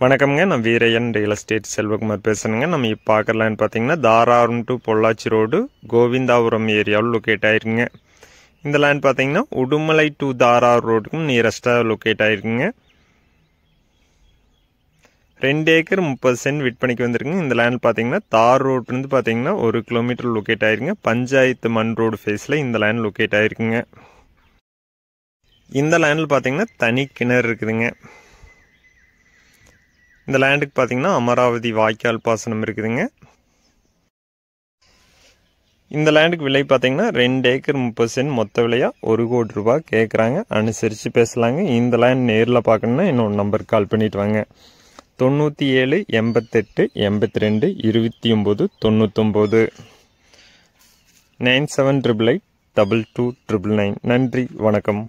வணக்கம்ங்க. நான் Veeraiyan real estate Selvakumar பேசுகிறேங்க. நம்ம இப்போ பார்க்கலான்னு பார்த்தீங்கன்னா தாராபுரம் டு பொள்ளாச்சி ரோடு கோவிந்தாபுரம் ஏரியாவில் லொக்கேட் ஆயிருக்குங்க. இந்த லேண்ட் பார்த்தீங்கன்னா உடுமலை டு தாராபுரம் ரோடுக்கும் நியரஸ்ட்டாக லொக்கேட் ஆயிருக்குங்க. 2 ஏக்கர் 30 சென்ட் விற்பனைக்கு வந்துருக்குங்க. இந்த லேண்ட் பார்த்தீங்கன்னா தார் ரோட்லேருந்து பார்த்தீங்கன்னா 1 கிலோமீட்டர் லொக்கேட் ஆயிருக்குங்க. பஞ்சாயத்து மண் ரோடு ஃபேஸில் இந்த லேண்ட் லொக்கேட் ஆயிருக்குங்க. இந்த லேண்டில் பார்த்தீங்கன்னா தனி கிணறு இருக்குதுங்க. இந்த லேண்டுக்கு பார்த்தீங்கன்னா அமராவதி வாய்க்கால் பாசனம் இருக்குதுங்க. இந்த லேண்டுக்கு விலை பார்த்தீங்கன்னா 2 ஏக்கர் 30 சென்ட் மொத்த விலையாக 1 கோடி ரூபாய் கேட்குறாங்க. அனுசரித்து பேசலாங்க. இந்த லேண்ட் நேரில் பார்க்கணுன்னா இன்னொரு நம்பருக்கு கால் பண்ணிட்டு வாங்க. 97 88 82 29 99 9788 22 999. நன்றி, வணக்கம்.